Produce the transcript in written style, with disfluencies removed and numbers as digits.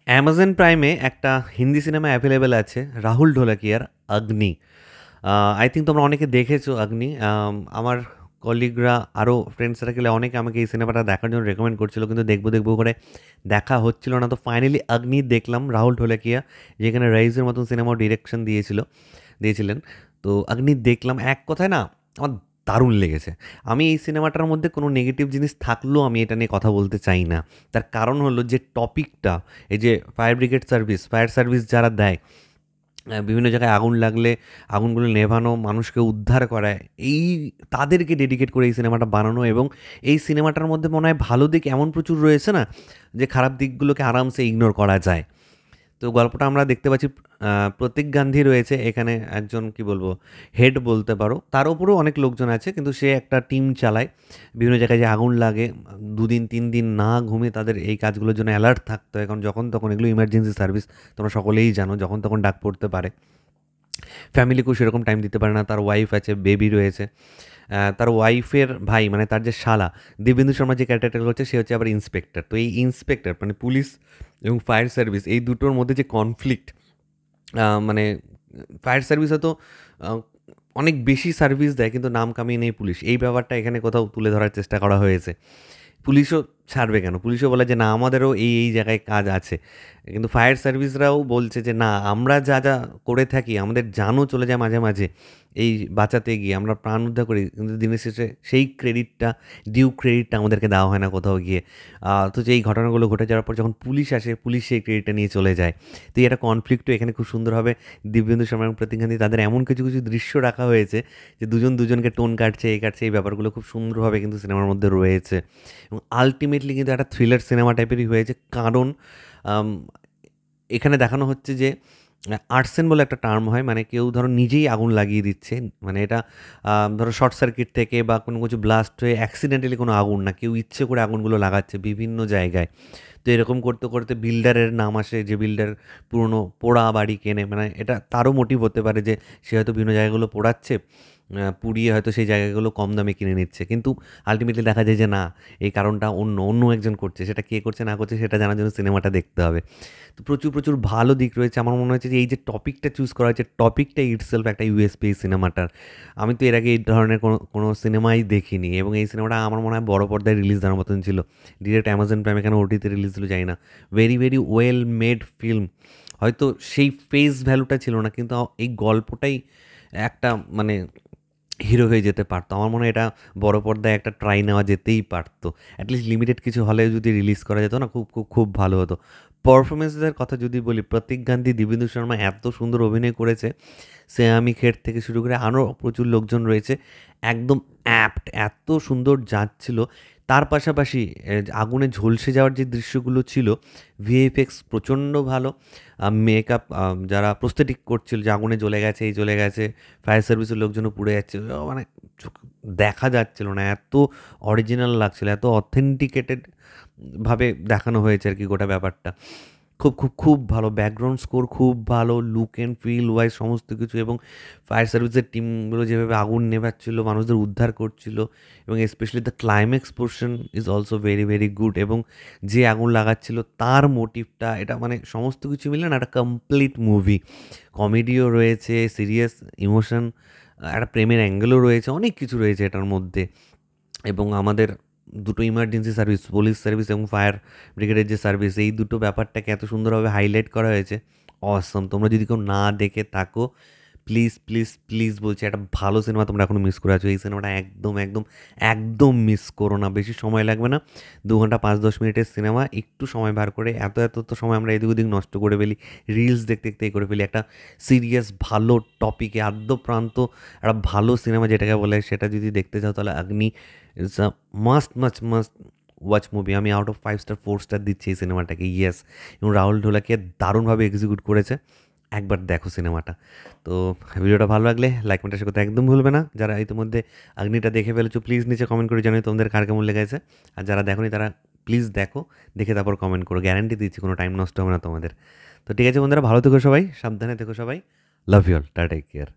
Amazon প্রাইমে একটা Hindi cinema available আছে, রাহুল ঢোলাকিয়ার 'অগ্নি'। আই থিংক তোমরা অনেকে দেখেছো 'অগ্নি'। আমার কলিগরা আরও ফ্রেন্ড সার্কেলে অনেকে আমাকে এই সিনেমাটা দেখার জন্য রেকমেন্ড করছিল, কিন্তু দেখবো দেখবো করে দেখা হচ্ছিল না। তো ফাইনালি 'অগ্নি' দেখলাম, রাহুল ঢোলাকিয়া যেখানে 'রাইজের' মতন সিনেমাও ডিরেকশন দিয়েছিলেন। তো 'অগ্নি' দেখলাম, এক কথায় না আমার দারুণ লেগেছে। আমি এই সিনেমাটার মধ্যে কোনো নেগেটিভ জিনিস থাকলেও আমি এটা নিয়ে কথা বলতে চাই না। তার কারণ হলো যে টপিকটা, এই যে ফায়ার সার্ভিস যারা দেয়, বিভিন্ন জায়গায় আগুন লাগলে আগুনগুলো নেভানো, মানুষকে উদ্ধার করা, এই তাদেরকে ডেডিকেট করে এই সিনেমাটা বানানো। এবং এই সিনেমাটার মধ্যে মনে হয় ভালো দিক এমন প্রচুর রয়েছে না, যে খারাপ দিকগুলোকে আরামসে ইগনোর করা যায়। তো গল্পটা আমরা দেখতে পাচ্ছি, প্রতীক গান্ধী রয়েছে এখানে, একজন কি বলবো, হেড বলতে পারো। তার উপরেও অনেক লোকজন আছে, কিন্তু সে একটা টিম চালায়। বিভিন্ন জায়গায় যে আগুন লাগে, 2 দিন 3 দিন না ঘুমিয়ে তাদের এই কাজগুলোর জন্য অ্যালার্ট থাকতে হয়, কারণ যখন তখন এগুলো ইমার্জেন্সি সার্ভিস, তোমরা সকলেই জানো, যখন তখন ডাক পড়তে পারে। ফ্যামিলিকেও সেরকম টাইম দিতে পারে না, তার ওয়াইফ আছে, বেবি রয়েছে। তার ওয়াইফের ভাই, মানে তার যে শালা, দিব্যেন্দু শর্মা যে ক্যারেক্টারটা করছে, সে হচ্ছে আবার ইন্সপেক্টর। তো এই ইন্সপেক্টর মানে পুলিশ এবং ফায়ার সার্ভিস, এই দুটোর মধ্যে যে কনফ্লিক্ট, মানে ফায়ার সার্ভিস হয়তো আ অনেক বেশি সার্ভিস দেয়, কিন্তু নাম কামিয়ে নেই পুলিশ। এই ব্যাপারটা এখানে কোথাও তুলে ধরার চেষ্টা করা হয়েছে। পুলিশও ছাড়বে কেন? পুলিশও বলে যে, "না, আমাদেরও এই জায়গায় কাজ আছে।" কিন্তু ফায়ার সার্ভিসরাও বলছে যে, "না, আমরা যা করে থাকি, আমাদের জানও চলে যায় মাঝে, মাঝে এই বাঁচাতে গিয়ে। আমরা প্রাণ উদ্ধার করি। কিন্তু দিনের শেষে সেই ডিউ ক্রেডিটটা আমাদেরকে দেওয়া হয় না কোথাও গিয়ে।" অথচ এই ঘটনাগুলো ঘটে যাওয়ার পর যখন পুলিশ আসে, পুলিশ সেই ক্রেডিটটা নিয়ে চলে যায়। তো এই একটা কনফ্লিক্টও এখানে খুব সুন্দরভাবে দিব্যেন্দু শর্মা এবং প্রতীক গান্ধী, তাদের এমন কিছু, কিছু দৃশ্য রাখা হয়েছে যে দুজন দুজনকে টোন কাটছে, এই ব্যাপারগুলো খুব সুন্দরভাবে কিন্তু সিনেমার মধ্যে রয়েছে। এবং আল্টিমেটলি কিন্তু একটা থ্রিলার সিনেমা টাইপেরই হয়েছে। কারণ আম এখানে দেখানো হচ্ছে যে আর্সেন বলে একটা টার্ম হয়, মানে কেউ ধরো নিজেই আগুন লাগিয়ে দিচ্ছে। মানে এটা ধরো শর্ট সার্কিট থেকে বা কোনো কিছু ব্লাস্ট হয়ে অ্যাক্সিডেন্টালি কোনো আগুন না, কেউ ইচ্ছে করে আগুনগুলো লাগাচ্ছে বিভিন্ন জায়গায়। তো এরকম করতে করতে বিল্ডারের নাম আসে, যে বিল্ডার পুরনো পোড়া বাড়ি কেনে। মানে এটা তারও মোটিভ হতে পারে যে সে হয়তো বিভিন্ন জায়গাগুলো পোড়াচ্ছে, পুড়িয়ে হয়তো সেই জায়গাগুলো কম দামে কিনে নিচ্ছে। কিন্তু আল্টিমেটলি দেখা যায় যে না, এই কারণটা অন্য একজন করছে। সেটা কে করছে না করছে সেটা জানার জন্য সিনেমাটা দেখতে হবে। তো প্রচুর ভালো দিক রয়েছে। আমার মনে হচ্ছে যে এই যে টপিকটা চুজ করা হয়েছে, টপিকটা ইটসেলফ একটা ইউএসপি এই সিনেমাটার। আমি তো এর আগে এই ধরনের কোনো সিনেমাই দেখিনি, এবং এই সিনেমাটা আমার মনে হয় বড় পর্দায় রিলিজ দেওয়ার মতন ছিল। ডিরেক্ট অ্যামাজন প্রাইম এখানে ওটিতে রিলিজ দিল, জানি না। Very well made film. হয়তো সেই ফেস ভ্যালুটা ছিল না, কিন্তু এই গল্পটাই একটা, মানে হিরো হয়ে যেতে পারতো। আমার মনে হয় এটা বড় পর্দায় একটা ট্রাই নেওয়া যেতেই পারতো। অ্যাটলিস্ট লিমিটেড কিছু হলে যদি রিলিজ করা যেত না, খুব ভালো হতো। পারফরমেন্সের কথা যদি বলি, প্রতীক গান্ধী, দিব্যেন্দু শর্মা এত সুন্দর অভিনয় করেছে। সেয়ামি খের থেকে শুরু করে আরও প্রচুর লোকজন রয়েছে, একদম অ্যাপ্ট, এত সুন্দর যাচ্ছিল। তার পাশাপাশি আগুনে ঝলসে যাওয়ার যে দৃশ্যগুলো ছিল, ভিএফএক্স প্রচণ্ড ভালো। মেকআপ, যারা প্রস্থেটিক করছিল যে আগুনে জ্বলে গেছে, এই জ্বলে গেছে, ফায়ার সার্ভিসের লোকজনও পুড়ে যাচ্ছে, মানে দেখা যাচ্ছিল না, এত অরিজিনাল লাগছিল, এত অথেন্টিকেটেড ভাবে দেখানো হয়েছে আর কি গোটা ব্যাপারটা। খুব ভালো ব্যাকগ্রাউন্ড স্কোর, খুব ভালো লুক অ্যান্ড ফিল ওয়াইজ সমস্ত কিছু। এবং ফায়ার সার্ভিসের টিমগুলো যেভাবে আগুন নেভাচ্ছিল, মানুষদের উদ্ধার করছিল, এবং specially the climax portion is also very good. এবং যে আগুন লাগাচ্ছিল তার মোটিভটা, এটা মানে সমস্ত কিছু মিলে না একটা কমপ্লিট মুভি। কমেডিও রয়েছে, সিরিয়াস ইমোশন, একটা প্রেমের অ্যাঙ্গেলও রয়েছে, অনেক কিছু রয়েছে এটার মধ্যে। এবং আমাদের দুটো ইমার্জেন্সি সার্ভিস, পুলিশ সার্ভিস এবং ফায়ার ব্রিগেডের যে সার্ভিস, এই দুটো ব্যাপারটাকে এত সুন্দরভাবে হাইলাইট করা হয়েছে। অসম! তোমরা যদি কেউ না দেখে থাকো, প্লিজ বলছি, একটা ভালো সিনেমা তোমরা এখনও মিস করে আছো। এই সিনেমাটা একদম মিস করো না। বেশি সময় লাগবে না, 2 ঘন্টা 5-10 মিনিটের সিনেমা। একটু সময় বার করে, এত তো সময় আমরা এদিক ওদিক নষ্ট করে ফেলি, রিলস দেখতে করে ফেলি। একটা সিরিয়াস ভালো টপিকে আদ্যপ্রান্ত একটা ভালো সিনেমা যেটাকে বলে, সেটা যদি দেখতে চাও তাহলে 'অগ্নি' it's a must watch movie. আমি আউট অফ 5 স্টার 4 স্টার দিচ্ছি এই সিনেমাটাকে, ইয়েস। এবং রাহুল ঢোলাকিয়া দারুণভাবে এক্সিকিউট করেছে। একবার দেখো সিনেমাটা। তো ভিডিওটা ভালো লাগলে লাইক কমেন্ট শেয়ার করতে একদম ভুলবে না। যারা ইতিমধ্যে 'অগ্নি'টা দেখে ফেলেছো, প্লিজ নিচে কমেন্ট করে জানিও তোমাদের কার কেমন লেগেছে। আর যারা দেখোনি তারা প্লিজ দেখো, দেখে তারপর কমেন্ট করো। গ্যারান্টি দিচ্ছি কোনো টাইম নষ্ট হবে না তোমাদের। তো ঠিক আছে বন্ধুরা, ভালো থেকো সবাই, সাবধানে থেকো সবাই। Love you all, tata, take care.